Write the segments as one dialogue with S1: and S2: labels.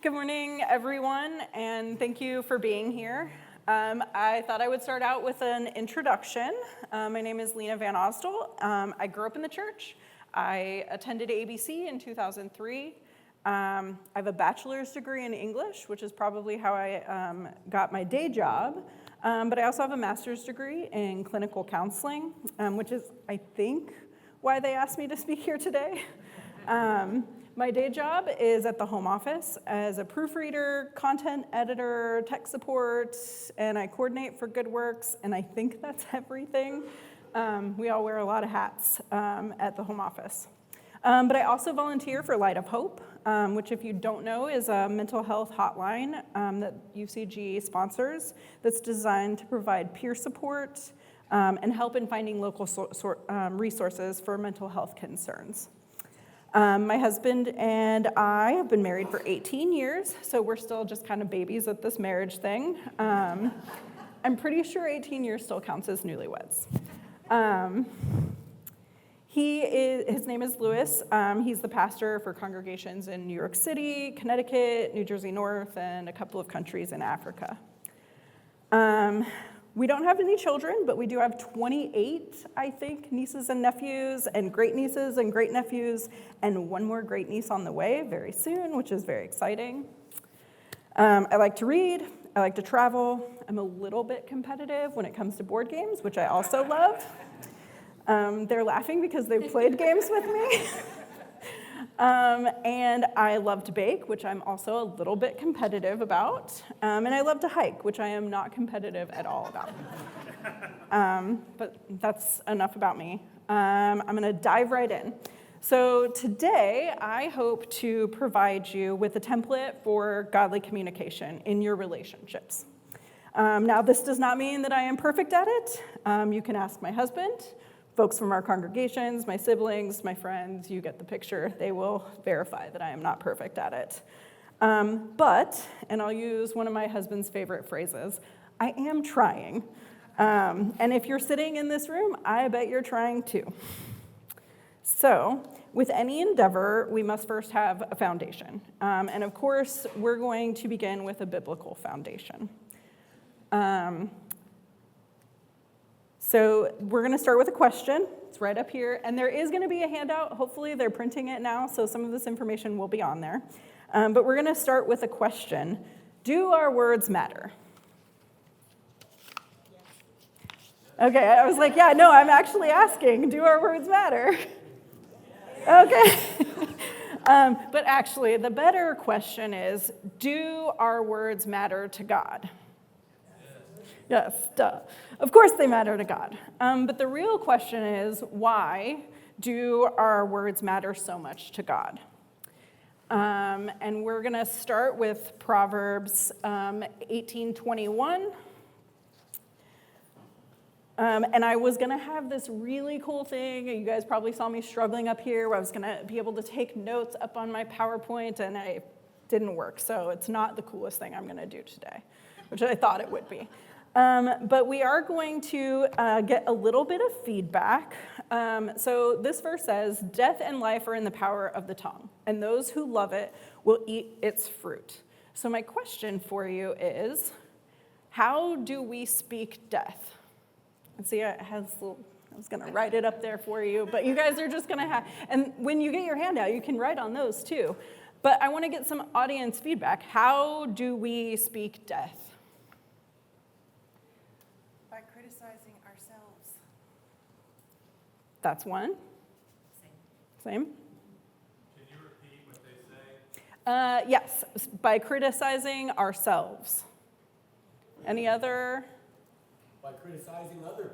S1: Good morning, everyone, and thank you for being here. I thought I would start out with an introduction. My name is Lena VanAusdle. I grew up in the church. I attended ABC in 2003. I have a bachelor's degree in English, which is probably how I got my day job. But I also have a master's degree in clinical counseling, which is, I think, why they asked me to speak here today. My day job is at the home office as a proofreader, content editor, tech support, and I coordinate for Good Works, and I think that's everything. We all wear a lot of hats at the home office. But I also volunteer for Light of Hope, which, if you don't know, is a mental health hotline that UCG sponsors that's designed to provide peer support and help in finding local resources for mental health concerns. My husband and I have been married for 18 years, so we're still just kind of babies at this marriage thing. I'm pretty sure 18 years still counts as newlyweds. His name is Lewis. He's the pastor for congregations in New York City, Connecticut, New Jersey North, and a couple of countries in Africa. We don't have any children, but we do have 28, I think, nieces and nephews, and great-nieces and great-nephews, and one more great-niece on the way very soon, which is very exciting. I like to read. I like to travel. I'm a little bit competitive when it comes to board games, which I also love. They're laughing because they've played games with me. And I love to bake, which I'm also a little bit competitive about. And I love to hike, which I am not competitive at all about. But that's enough about me. I'm going to dive right in. So today, I hope to provide you with a template for godly communication in your relationships. Now, this does not mean that I am perfect at it. You can ask my husband. Folks from our congregations, my siblings, my friends, you get the picture. They will verify that I am not perfect at it. But, and I'll use one of my husband's favorite phrases, I am trying. And if you're sitting in this room, I bet you're trying too. So, with any endeavor, we must first have a foundation. And of course, we're going to begin with a biblical foundation. So we're going to start with a question. It's right up here. And there is going to be a handout. Hopefully they're printing it now, so some of this information will be on there. But we're going to start with a question. Do our words matter? Okay, I was like, yeah, no, I'm actually asking, do our words matter? Okay. But actually, the better question is, do our words matter to God? Yes, duh. Of course they matter to God. But the real question is, why do our words matter so much to God? And we're going to start with Proverbs 18:21. And I was going to have this really cool thing. You guys probably saw me struggling up here where I was going to be able to take notes up on my PowerPoint, and it didn't work. So it's not the coolest thing I'm going to do today, which I thought it would be. But we are going to get a little bit of feedback. So this verse says, death and life are in the power of the tongue, and those who love it will eat its fruit. So my question for you is, how do we speak death? And see, I was going to write it up there for you, but you guys are just going to have, and when you get your handout, you can write on those too. But I want to get some audience feedback. How do we speak death? That's one. Same.
S2: Can you repeat what they say?
S1: Yes, by criticizing ourselves. Any other?
S3: By criticizing other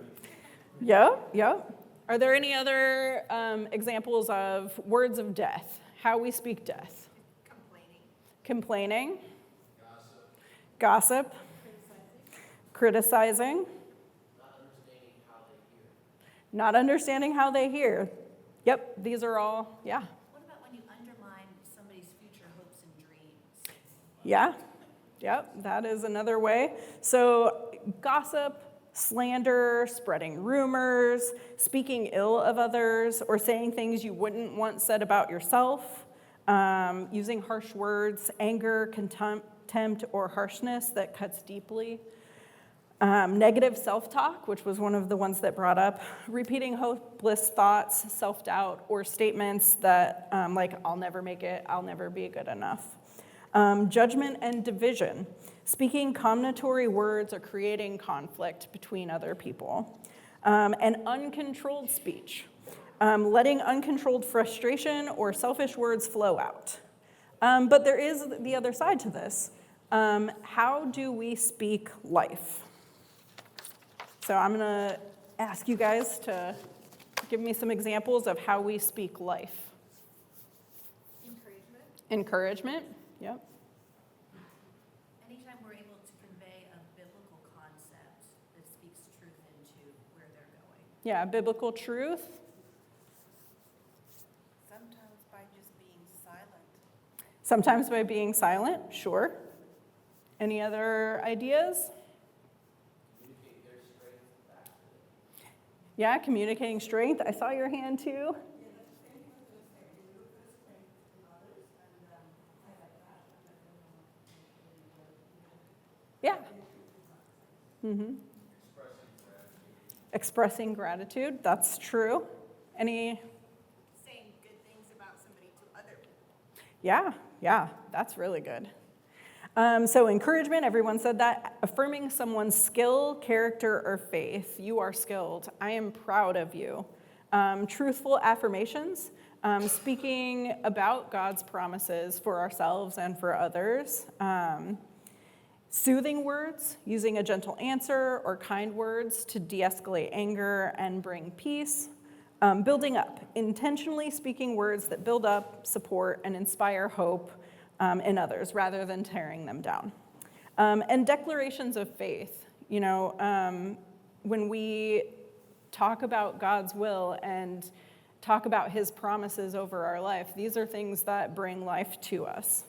S3: people.
S1: Yeah. Are there any other examples of words of death? How we speak death? Complaining. Gossip. Criticizing. Not understanding how they hear. Yep, these are all, yeah.
S4: What about when you undermine somebody's future hopes and dreams?
S1: Yeah, yep, that is another way. So gossip, slander, spreading rumors, speaking ill of others, or saying things you wouldn't want said about yourself, using harsh words, anger, contempt, or harshness that cuts deeply. Negative self-talk, which was one of the ones that brought up, repeating hopeless thoughts, self-doubt, or statements that like, I'll never make it, I'll never be good enough. Judgment and division, speaking condemnatory words or creating conflict between other people. And uncontrolled speech, letting uncontrolled frustration or selfish words flow out. But there is the other side to this. How do we speak life? So I'm going to ask you guys to give me some examples of how we speak life. Encouragement, yep.
S4: Anytime we're able to convey a biblical concept that speaks truth into where they're going.
S1: Yeah, biblical truth.
S5: Sometimes by just being silent.
S1: Sometimes by being silent, sure. Any other ideas? Yeah, communicating strength. I saw your hand too. Yeah. Mm-hmm. Expressing gratitude, that's true. Any?
S5: Saying good things about somebody to other people.
S1: Yeah, that's really good. So encouragement, everyone said that. Affirming someone's skill, character, or faith. You are skilled. I am proud of you. Truthful affirmations, speaking about God's promises for ourselves and for others. Soothing words, using a gentle answer or kind words to de-escalate anger and bring peace. Building up, intentionally speaking words that build up, support, and inspire hope in others rather than tearing them down. And declarations of faith. You know, when we talk about God's will and talk about his promises over our life, these are things that bring life to us.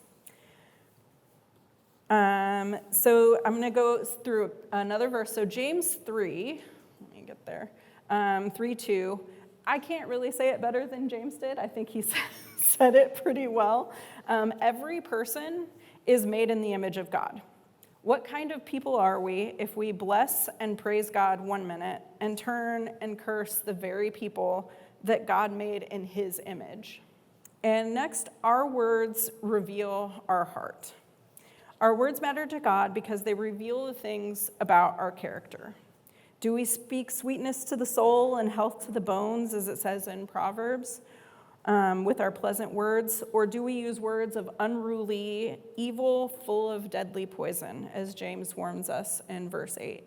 S1: So I'm going to go through another verse. So James 3, let me get there, 3:2. I can't really say it better than James did. I think he said it pretty well. Every person is made in the image of God. What kind of people are we if we bless and praise God 1 minute and turn and curse the very people that God made in his image? And next, our words reveal our heart. Our words matter to God because they reveal the things about our character. Do we speak sweetness to the soul and health to the bones, as it says in Proverbs, with our pleasant words? Or do we use words of unruly evil, full of deadly poison, as James warns us in verse 8,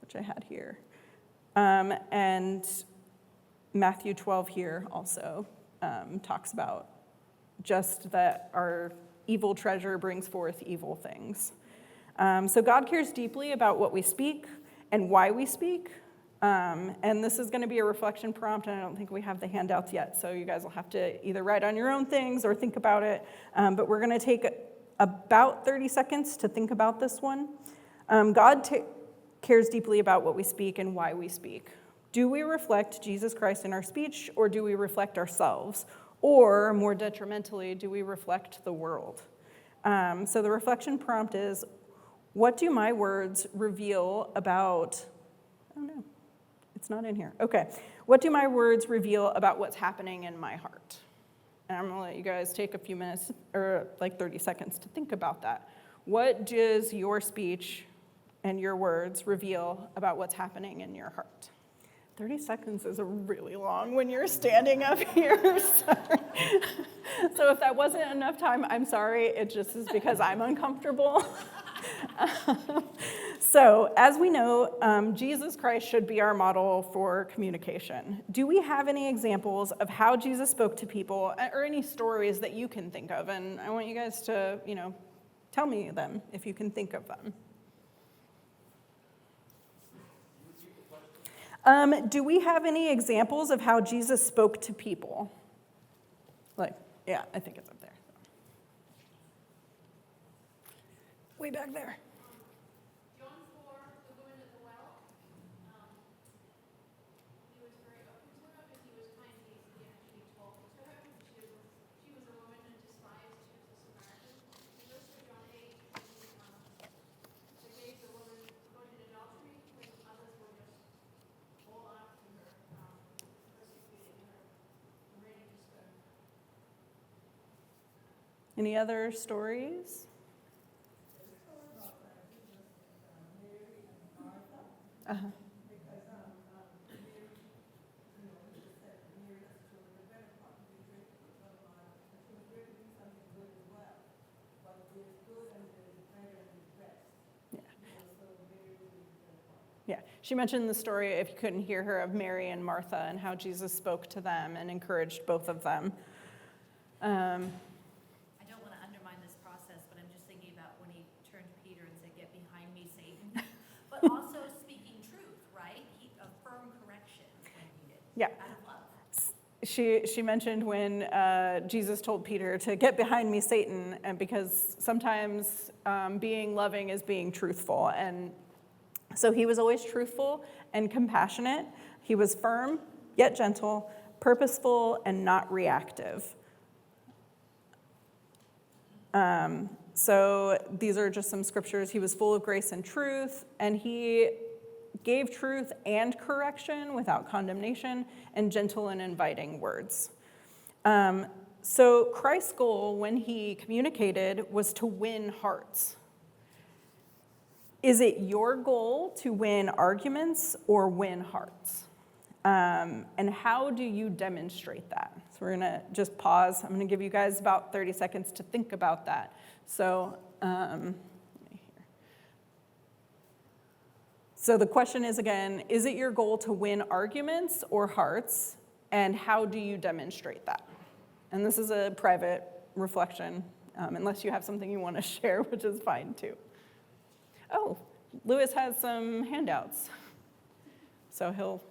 S1: which I had here. And Matthew 12 here also talks about just that our evil treasure brings forth evil things. So God cares deeply about what we speak and why we speak. And this is going to be a reflection prompt, and I don't think we have the handouts yet, so you guys will have to either write on your own things or think about it. But we're going to take about 30 seconds to think about this one. God cares deeply about what we speak and why we speak. Do we reflect Jesus Christ in our speech, or do we reflect ourselves? Or, more detrimentally, do we reflect the world? So the reflection prompt is, what do my words reveal about, oh no, it's not in here. Okay, what do my words reveal about what's happening in my heart? And I'm gonna let you guys take a few minutes, or like 30 seconds to think about that. What does your speech and your words reveal about what's happening in your heart? 30 seconds is really long when you're standing up here. So if that wasn't enough time, I'm sorry. It just is because I'm uncomfortable. So as we know, Jesus Christ should be our model for communication. Do we have any examples of how Jesus spoke to people, or any stories that you can think of? And I want you guys to, tell me them if you can think of them. Do we have any examples of how Jesus spoke to people? Yeah, I think it's up there. Way back there.
S6: John 4, the woman at the well, he was very open to her because he was kind. He actually talked to her. She
S1: Any other stories? Uh-huh. Yeah, she mentioned the story, if you couldn't hear her, of Mary and Martha and how Jesus spoke to them and encouraged both of them.
S4: I don't want to undermine this process, but I'm just thinking about when he turned to Peter and said, "Get behind me, Satan." But also speaking truth, right? A firm correction when needed.
S1: Yeah.
S4: Out of love.
S1: She mentioned when Jesus told Peter to get behind me, Satan, and because sometimes being loving is being truthful. And so he was always truthful and compassionate. He was firm, yet gentle, purposeful, and not reactive. So these are just some scriptures. He was full of grace and truth, and he gave truth and correction without condemnation, and gentle and inviting words. So Christ's goal when he communicated was to win hearts. Is it your goal to win arguments or win hearts? And how do you demonstrate that? So we're going to just pause. I'm going to give you guys about 30 seconds to think about that. So, so the question is again, is it your goal to win arguments or hearts? And how do you demonstrate that? And this is a private reflection, unless you have something you want to share, which is fine too. Oh, Lewis has some handouts. So he'll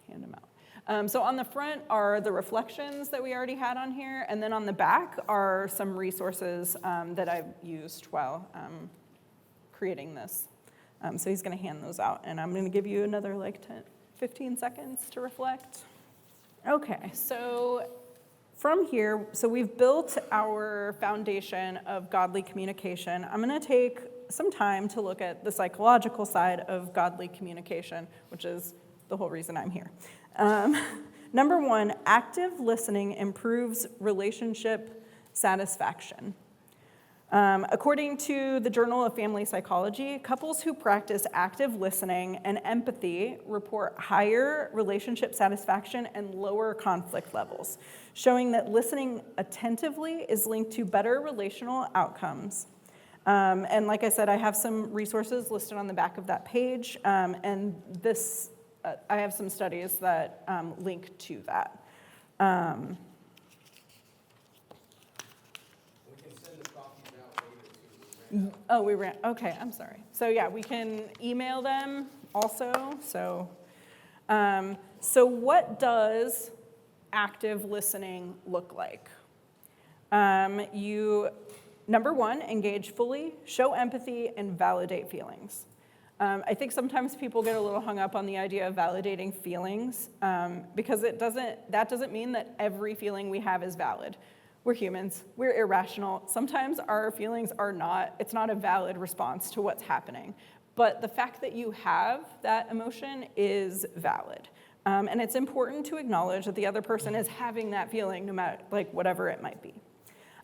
S1: hand them out. So on the front are the reflections that we already had on here, and then on the back are some resources that I've used while creating this. So he's going to hand those out, and I'm going to give you another 15 seconds to reflect. Okay, so from here, so we've built our foundation of godly communication. I'm going to take some time to look at the psychological side of godly communication, which is the whole reason I'm here. Number one, active listening improves relationship satisfaction. According to the Journal of Family Psychology, couples who practice active listening and empathy report higher relationship satisfaction and lower conflict levels, showing that listening attentively is linked to better relational outcomes. And like I said, I have some resources listed on the back of that page, and this, I have some studies that link to that. Oh, we ran, okay, I'm sorry. So yeah, we can email them also. So what does active listening look like? Number one, engage fully, show empathy, and validate feelings. I think sometimes people get a little hung up on the idea of validating feelings because that doesn't mean that every feeling we have is valid. We're humans, we're irrational. Sometimes our feelings it's not a valid response to what's happening. But the fact that you have that emotion is valid. And it's important to acknowledge that the other person is having that feeling, no matter, whatever it might be.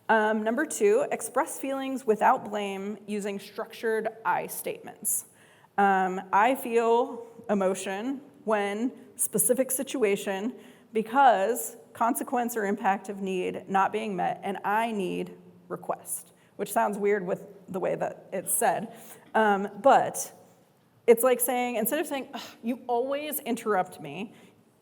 S1: Number two, express feelings without blame using structured I statements. I feel emotion when specific situation because consequence or impact of need not being met, and I need request, which sounds weird with the way that it's said. But it's like saying, instead of saying, you always interrupt me,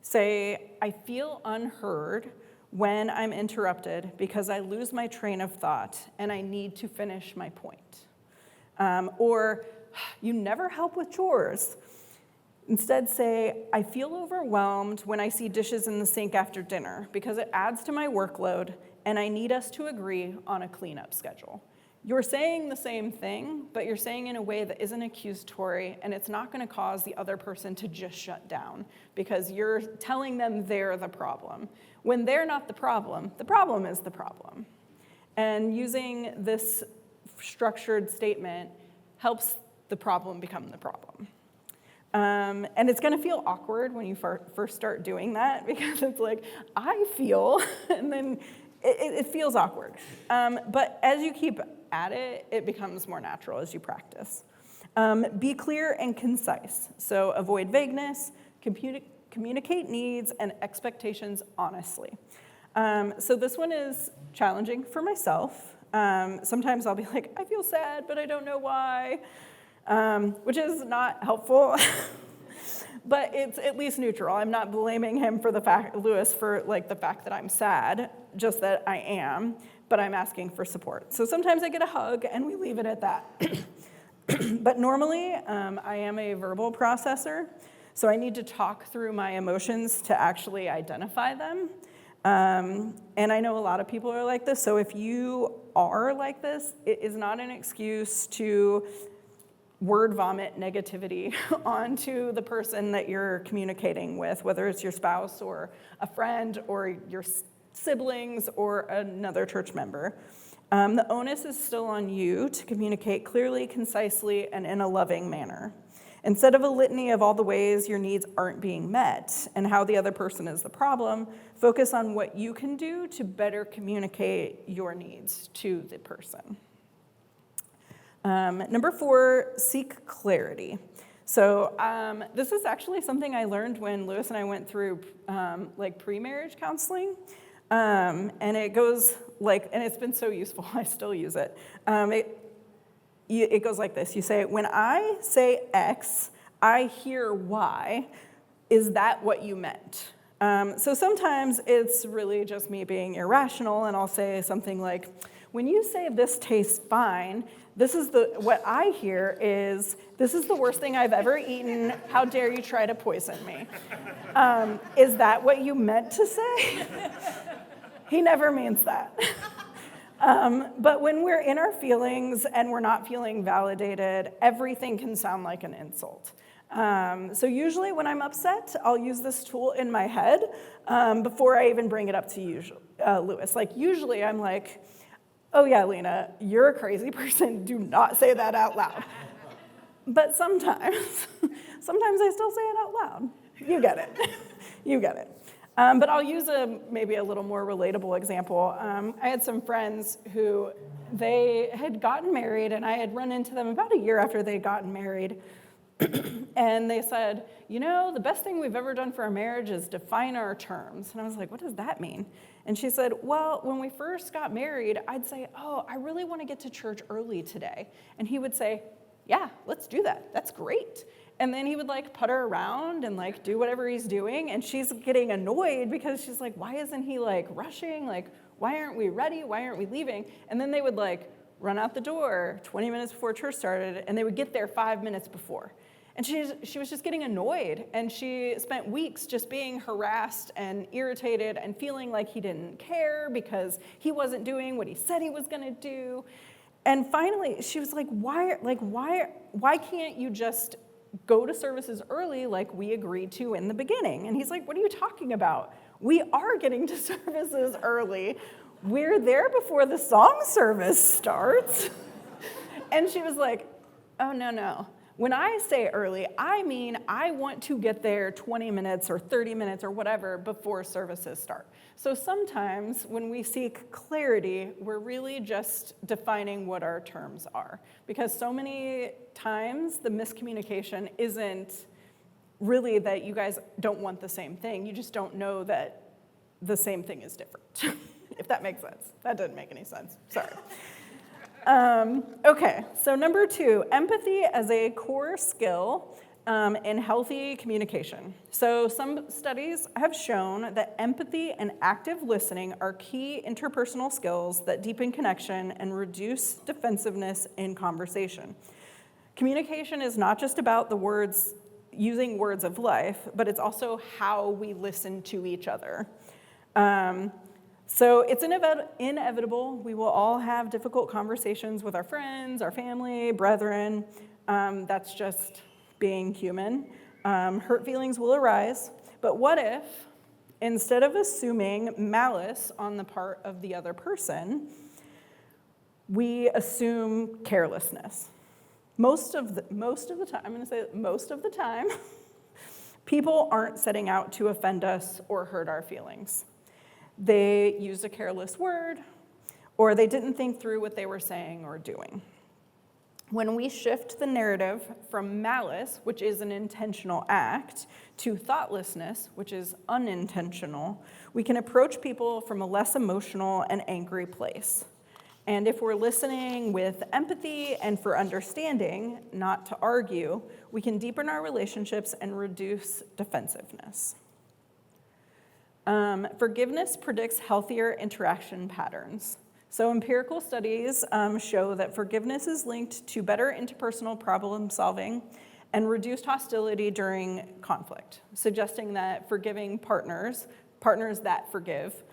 S1: say, I feel unheard when I'm interrupted because I lose my train of thought and I need to finish my point. Or, you never help with chores. Instead say, I feel overwhelmed when I see dishes in the sink after dinner because it adds to my workload and I need us to agree on a cleanup schedule. You're saying the same thing, but you're saying in a way that isn't accusatory, and it's not going to cause the other person to just shut down because you're telling them they're the problem. When they're not the problem is the problem. And using this structured statement helps the problem become the problem. And it's going to feel awkward when you first start doing that because it's like, I feel, and then it feels awkward. But as you keep at it, it becomes more natural as you practice. Be clear and concise. So avoid vagueness, communicate needs and expectations honestly. So this one is challenging for myself. Sometimes I'll be like, I feel sad, but I don't know why, which is not helpful. But it's at least neutral. I'm not blaming him for Lewis for like the fact that I'm sad, just that I am, but I'm asking for support. So sometimes I get a hug and we leave it at that. But normally, I am a verbal processor, so I need to talk through my emotions to actually identify them. And I know a lot of people are like this, so if you are like this, it is not an excuse to word vomit negativity onto the person that you're communicating with, whether it's your spouse or a friend or your siblings or another church member. The onus is still on you to communicate clearly, concisely, and in a loving manner. Instead of a litany of all the ways your needs aren't being met and how the other person is the problem, focus on what you can do to better communicate your needs to the person. Number 4, seek clarity. So this is actually something I learned when Lewis and I went through like pre-marriage counseling. And it goes like, and it's been so useful, I still use it. It goes like this. You say, when I say X, I hear Y. Is that what you meant? So sometimes it's really just me being irrational, and I'll say something like, when you say this tastes fine, what I hear is, this is the worst thing I've ever eaten. How dare you try to poison me? Is that what you meant to say? He never means that. But when we're in our feelings and we're not feeling validated, everything can sound like an insult. So usually when I'm upset, I'll use this tool in my head before I even bring it up to Lewis. Like usually I'm like, oh yeah, Lena, you're a crazy person. Do not say that out loud. But sometimes I still say it out loud. You get it. You get it. But I'll use maybe a little more relatable example. I had some friends who they had gotten married, and I had run into them about a year after they'd gotten married. And they said, you know, the best thing we've ever done for our marriage is define our terms. And I was like, what does that mean? And she said, well, when we first got married, I'd say, oh, I really want to get to church early today. And he would say, yeah, let's do that. That's great. And then he would like putter around and like do whatever he's doing. And she's getting annoyed because she's like, why isn't he like rushing? Like, why aren't we ready? Why aren't we leaving? And then they would like run out the door 20 minutes before church started, and they would get there 5 minutes before. And she was just getting annoyed, and she spent weeks just being harassed and irritated and feeling like he didn't care because he wasn't doing what he said he was going to do. And finally, she was like, why can't you just go to services early like we agreed to in the beginning? And he's like, what are you talking about? We are getting to services early. We're there before the song service starts. And she was like, oh, no. When I say early, I mean I want to get there 20 minutes or 30 minutes or whatever before services start. So sometimes when we seek clarity, we're really just defining what our terms are. Because so many times the miscommunication isn't really that you guys don't want the same thing. You just don't know that the same thing is different, if that makes sense. That didn't make any sense. Sorry. Okay, so number 2, empathy as a core skill in healthy communication. So some studies have shown that empathy and active listening are key interpersonal skills that deepen connection and reduce defensiveness in conversation. Communication is not just about the words, using words of life, but it's also how we listen to each other. So it's inevitable. We will all have difficult conversations with our friends, our family, brethren. That's just being human. Hurt feelings will arise. But what if, instead of assuming malice on the part of the other person, we assume carelessness? Most of the time, I'm going to say most of the time, people aren't setting out to offend us or hurt our feelings. they used a careless word, or they didn't think through what they were saying or doing. When we shift the narrative from malice, which is an intentional act, to thoughtlessness, which is unintentional, we can approach people from a less emotional and angry place. And if we're listening with empathy and for understanding, not to argue, we can deepen our relationships and reduce defensiveness. Forgiveness predicts healthier interaction patterns. So empirical studies show that forgiveness is linked to better interpersonal problem solving and reduced hostility during conflict, suggesting that forgiving partners that forgive,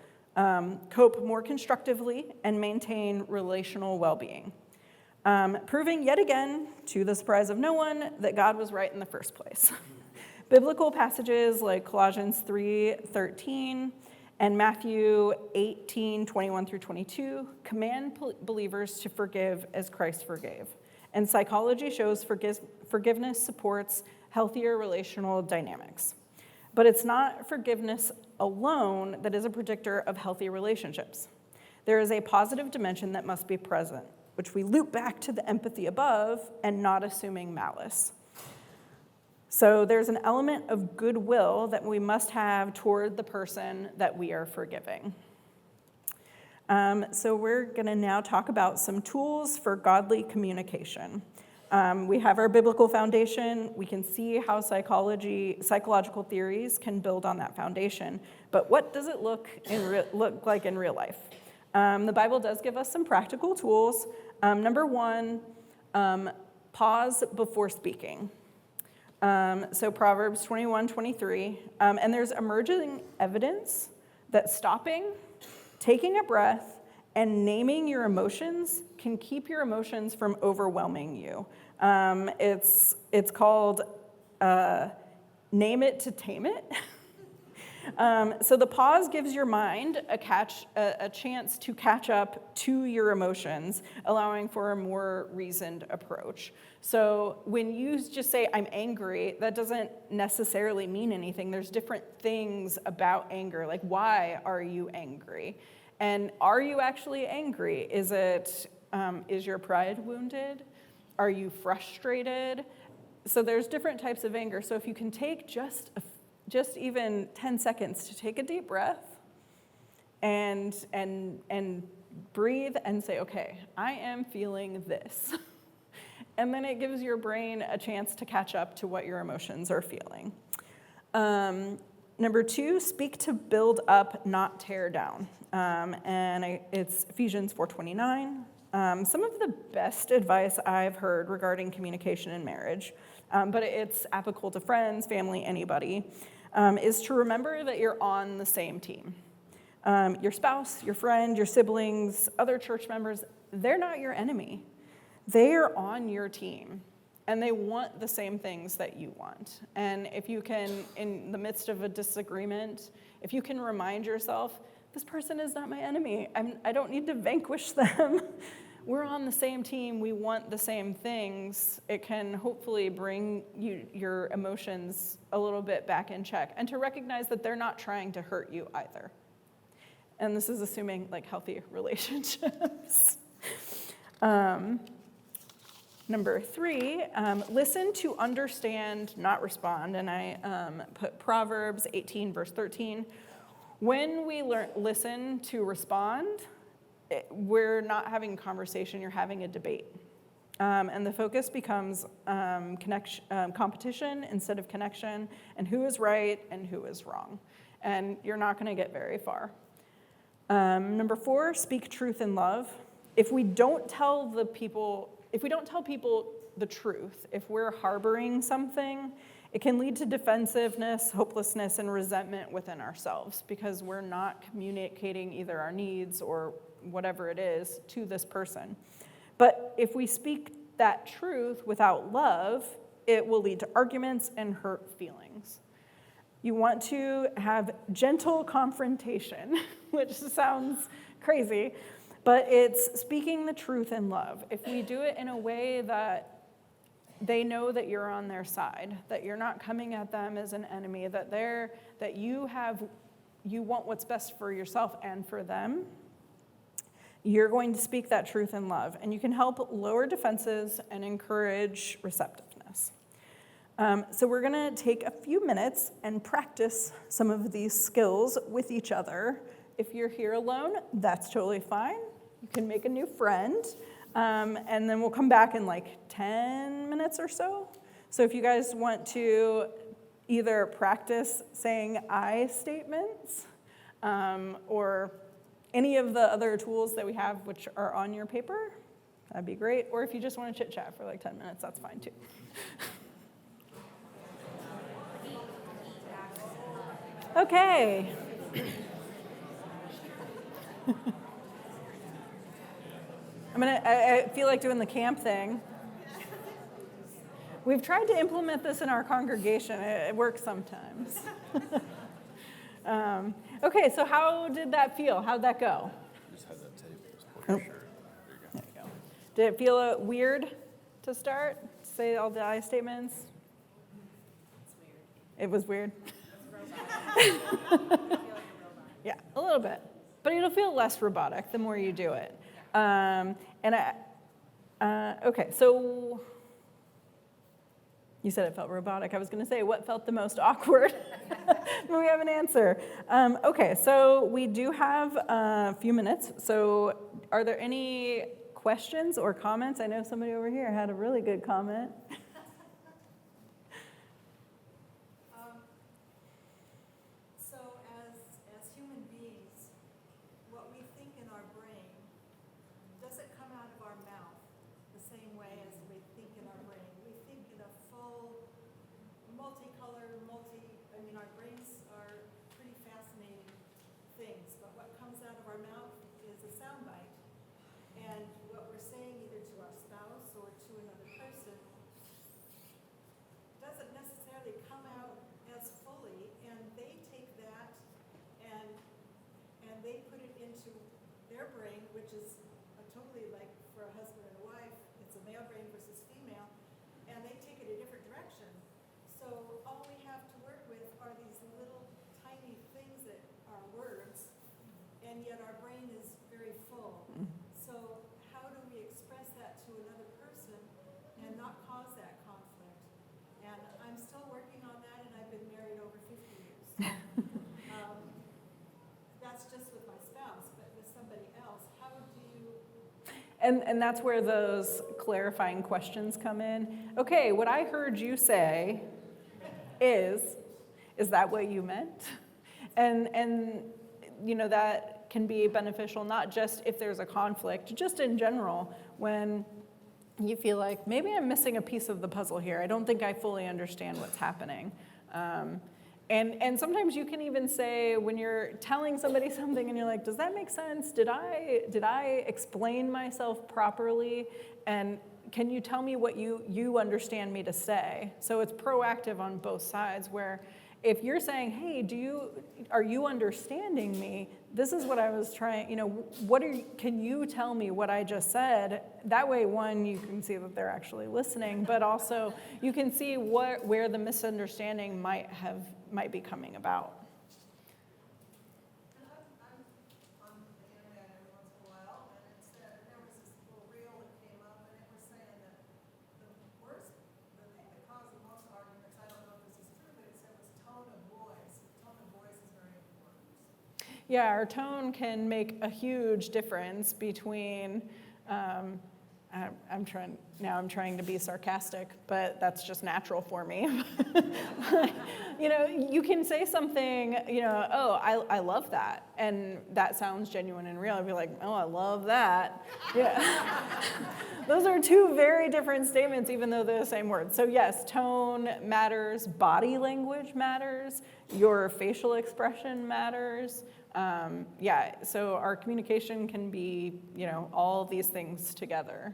S1: cope more constructively and maintain relational well-being, proving yet again, to the surprise of no one, that God was right in the first place. Biblical passages like Colossians 3:13 and Matthew 18:21 through 22 command believers to forgive as Christ forgave. And psychology shows forgiveness supports healthier relational dynamics. But it's not forgiveness alone that is a predictor of healthy relationships. There is a positive dimension that must be present, which we loop back to the empathy above and not assuming malice. So there's an element of goodwill that we must have toward the person that we are forgiving. So we're going to now talk about some tools for godly communication. We have our biblical foundation. We can see how psychological theories can build on that foundation. But what does it look like in real life? The Bible does give us some practical tools. Number one, pause before speaking. So Proverbs 21:23, and there's emerging evidence that stopping, taking a breath, and naming your emotions can keep your emotions from overwhelming you. It's called name it to tame it. So the pause gives your mind a chance to catch up to your emotions, allowing for a more reasoned approach. So when you just say, I'm angry, that doesn't necessarily mean anything. There's different things about anger, like why are you angry? And are you actually angry? Is your pride wounded? Are you frustrated? So there's different types of anger. So if you can take just even 10 seconds to take a deep breath and breathe and say, okay, I am feeling this. And then it gives your brain a chance to catch up to what your emotions are feeling. Number two, speak to build up, not tear down. It's Ephesians 4:29. Some of the best advice I've heard regarding communication in marriage, but it's applicable to friends, family, anybody, is to remember that you're on the same team. Your spouse, your friend, your siblings, other church members, they're not your enemy. They are on your team, and they want the same things that you want. And if you can, in the midst of a disagreement, if you can remind yourself, this person is not my enemy. I don't need to vanquish them. We're on the same team. We want the same things. It can hopefully bring your emotions a little bit back in check, and to recognize that they're not trying to hurt you either. And this is assuming like healthy relationships. Number three, listen to understand, not respond. And I put Proverbs 18, verse 13. When we listen to respond, we're not having a conversation, you're having a debate. And the focus becomes competition instead of connection, and who is right and who is wrong. And you're not going to get very far. Number four, speak truth in love. If we don't tell people the truth, if we're harboring something, it can lead to defensiveness, hopelessness, and resentment within ourselves because we're not communicating either our needs or whatever it is to this person. But if we speak that truth without love, it will lead to arguments and hurt feelings. You want to have gentle confrontation, which sounds crazy, but it's speaking the truth in love. If we do it in a way that they know that you're on their side, that you're not coming at them as an enemy, that you you want what's best for yourself and for them, you're going to speak that truth in love, and you can help lower defenses and encourage receptiveness. So we're going to take a few minutes and practice some of these skills with each other. If you're here alone, that's totally fine. You can make a new friend, and then we'll come back in like 10 minutes or so. So if you guys want to either practice saying I statements, or any of the other tools that we have which are on your paper, that'd be great. Or if you just want to chit chat for like 10 minutes, that's fine too. Okay. I feel like doing the camp thing. We've tried to implement this in our congregation. It works sometimes. Okay, so how did that feel? How'd that go?
S7: Just have that tape. Just pull
S1: Oh.
S7: your shirt. There you go.
S1: There you go. Did it feel weird to start? Say all the I statements? It's weird. It was weird? Yeah, a little bit. But it'll feel less robotic the more you do it. Okay, so you said it felt robotic. I was going to say, what felt the most awkward? But we have an answer. Okay, so we do have a few minutes. So are there any questions or comments? I know somebody over here had a really good comment.
S8: So as human beings, what we think in our brain doesn't come out of our mouth the same way as we think in our brain. We think in a full, multicolor, our brains are pretty fascinating things, but what comes out of our mouth is a soundbite. And what we're saying either to our spouse or to another person doesn't necessarily come out as fully, and they take that and they put it into their brain, which is a totally like for a husband and a wife, it's a male brain versus female, and they take it a different direction. So all we have to work with are these little tiny things that are words, and yet our brain is very full. So how do we express that to another person and not cause that conflict? And I'm still working on that, and I've been married over 50 years. That's just with my spouse, but with somebody else, how do you...
S1: And that's where those clarifying questions come in. Okay, what I heard you say is that what you meant? And you know, that can be beneficial not just if there's a conflict, just in general, when you feel like maybe I'm missing a piece of the puzzle here. I don't think I fully understand what's happening. And sometimes you can even say when you're telling somebody something and you're like, does that make sense? Did I explain myself properly? And can you tell me what you understand me to say? So it's proactive on both sides, where if you're saying, hey, are you understanding me? This is what I was trying, can you tell me what I just said? That way, one, you can see that they're actually listening, but also you can see where the misunderstanding might be coming about.
S8: I'm on the internet every once in a while, and it said, there was this little reel that came up, and it was saying that the worst, the thing that caused the most arguments, I don't know if this is true, but it said was tone of voice. Tone of voice is very important.
S1: Yeah, our tone can make a huge difference between, I'm trying to be sarcastic, but that's just natural for me. You can say something, oh, I love that, and that sounds genuine and real. I'd be like, oh, I love that. Yeah. Those are two very different statements, even though they're the same word. So yes, tone matters, body language matters, your facial expression matters. So our communication can be, all these things together.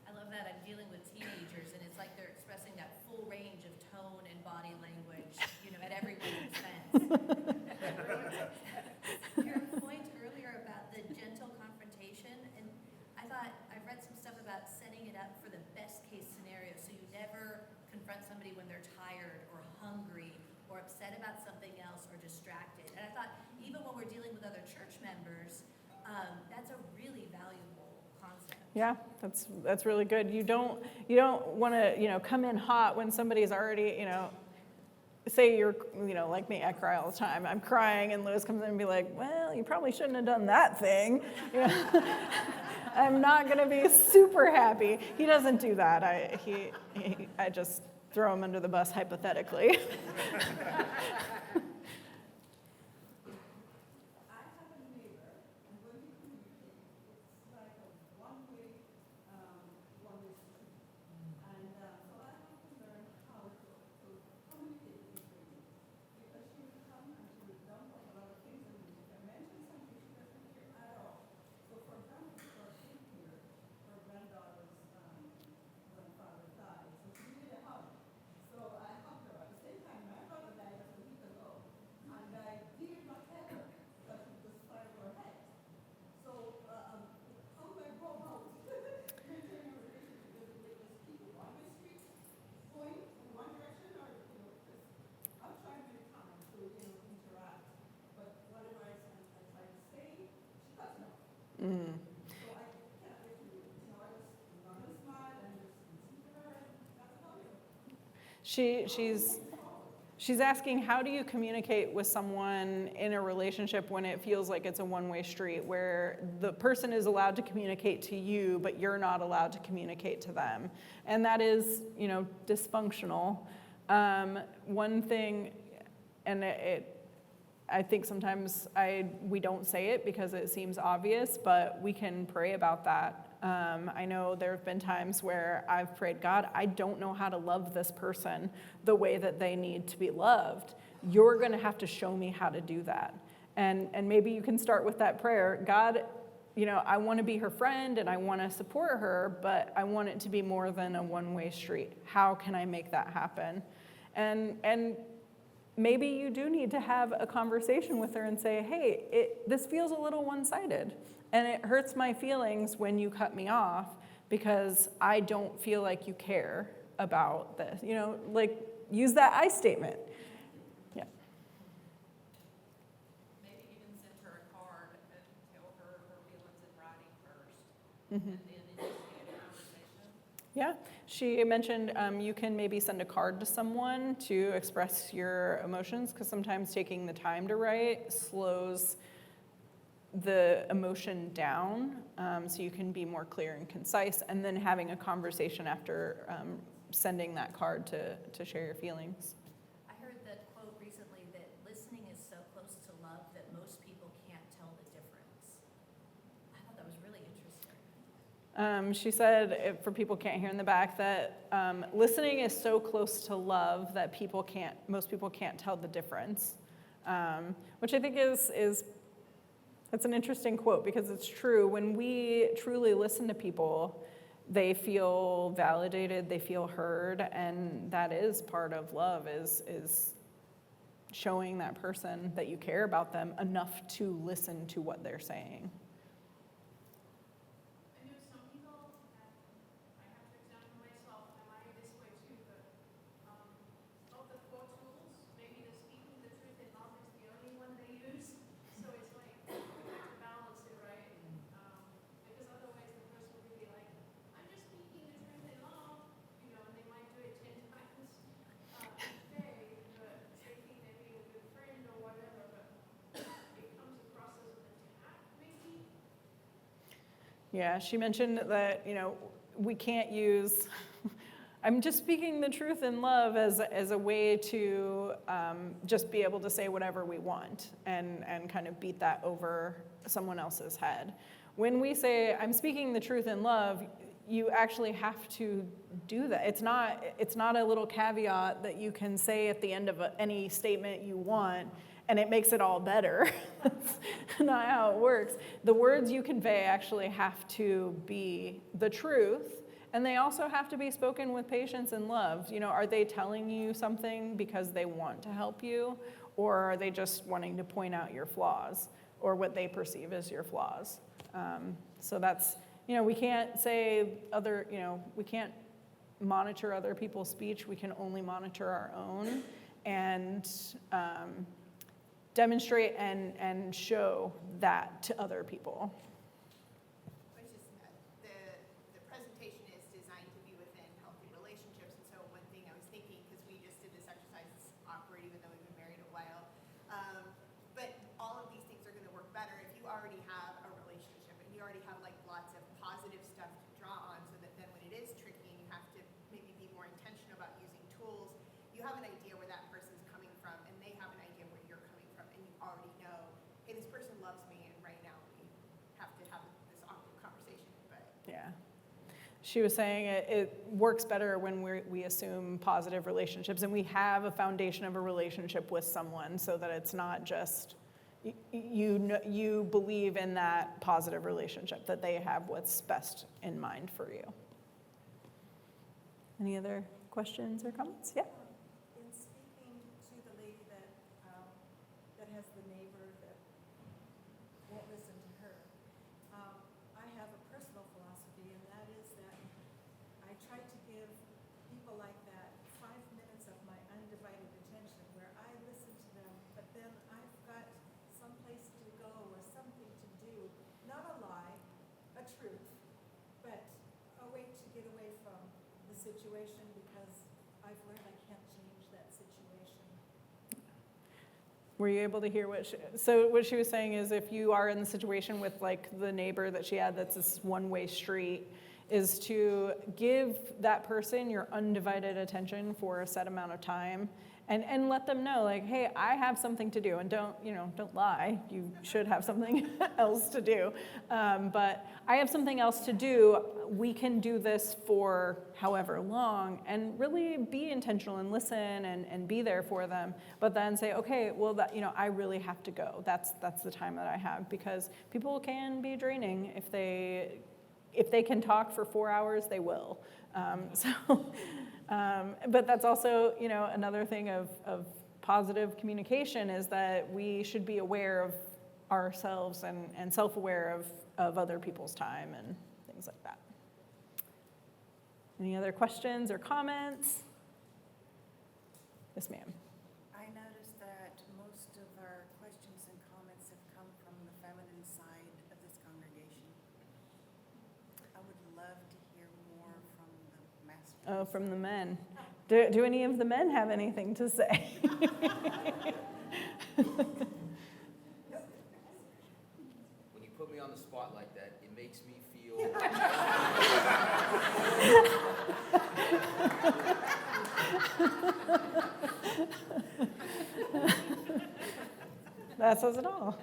S4: I love that. I'm dealing with teenagers, and it's like they're expressing that full range of tone and body language, at everyone's expense. Your point earlier about the gentle confrontation, and I read some stuff about setting it up for the best case scenario, so you never confront somebody when they're tired or hungry or upset about something else or distracted. And I thought
S1: Yeah, that's really good. You don't want to, come in hot when somebody's already, say you're, like me, I cry all the time. I'm crying and Lewis comes in and be like, well, you probably shouldn't have done that thing. I'm not going to be super happy. He doesn't do that. I just throw him under the bus hypothetically. She's asking, how do you communicate with someone in a relationship when it feels like it's a one-way street, where the person is allowed to communicate to you, but you're not allowed to communicate to them? And that is, dysfunctional. One thing, and I think sometimes we don't say it because it seems obvious, but we can pray about that. I know there have been times where I've prayed, God, I don't know how to love this person the way that they need to be loved. You're going to have to show me how to do that. And maybe you can start with that prayer. God, I want to be her friend and I want to support her, but I want it to be more than a one-way street. How can I make that happen? And maybe you do need to have a conversation with her and say, hey, this feels a little one-sided. And it hurts my feelings when you cut me off because I don't feel like you care about this. Use that I statement. Yeah.
S9: Maybe even send her a card and tell her her feelings in writing first, and then initiate a conversation.
S1: Yeah, she mentioned you can maybe send a card to someone to express your emotions, because sometimes taking the time to write slows the emotion down, so you can be more clear and concise, and then having a conversation after sending that card to share your feelings.
S4: I heard the quote recently that listening is so close to love that most people can't tell the difference. I thought that was really interesting.
S1: She said, for people can't hear in the back, that listening is so close to love that most people can't tell the difference, which I think is that's an interesting quote, because it's true. When we truly listen to people, they feel validated, they feel heard, and that is part of love, is showing that person that you care about them enough to listen to what they're saying.
S6: I know some people, I have to examine myself, am I this way too, but of the 4 tools, maybe the speaking the truth in love is the only one they use. So it's like, we have to balance it, right? Because otherwise the person will be like, I'm just speaking the truth in love, and they might do it 10 times each day, but they think they're being a good friend or whatever, but it comes across as an attack, maybe.
S1: Yeah, she mentioned that, we can't use, I'm just speaking the truth in love as a way to just be able to say whatever we want and kind of beat that over someone else's head. When we say, I'm speaking the truth in love, you actually have to do that. It's not a little caveat that you can say at the end of any statement you want, and it makes it all better. That's not how it works. The words you convey actually have to be the truth, and they also have to be spoken with patience and love. Are they telling you something because they want to help you, or are they just wanting to point out your flaws or what they perceive as your flaws? So that's, we can't say we can't monitor other people's speech. We can only monitor our own and demonstrate and show that to other people.
S5: Which is
S1: Yeah. She was saying it works better when we assume positive relationships and we have a foundation of a relationship with someone so that it's not just you believe in that positive relationship, that they have what's best in mind for you. Any other questions or comments? Yeah.
S8: In speaking to the lady that, that has the neighbor that won't listen to her, I have a personal philosophy, and that is that I try to give people like that 5 minutes of my undivided attention where I listen to them, but then I've got some place to go or something to do, not a lie, a truth, but a way to get away from the situation because I've learned I can't change that situation.
S1: Were you able to hear what she was saying is if you are in the situation with like the neighbor that she had that's this one-way street, is to give that person your undivided attention for a set amount of time and let them know like, hey, I have something to do, and don't lie. You should have something else to do. But I have something else to do. We can do this for however long, and really be intentional and listen and be there for them. But then say, okay, well, I really have to go. That's the time that I have, because people can be draining. If they can talk for 4 hours, they will. But that's also, another thing of positive communication is that we should be aware of ourselves and self-aware of other people's time and things like that. Any other questions or comments? Yes, ma'am.
S10: I noticed that most of our questions and comments have come from the feminine side of this congregation. I would love to hear more from the masculine.
S1: Oh, from the men. Do any of the men have anything to say?
S11: When you put me on the spot like that, it makes me feel.
S1: That says it all.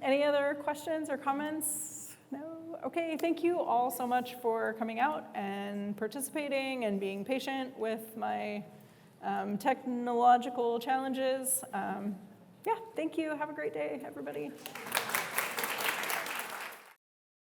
S1: Any other questions or comments? No? Okay, thank you all so much for coming out and participating and being patient with my technological challenges. Yeah, thank you. Have a great day, everybody.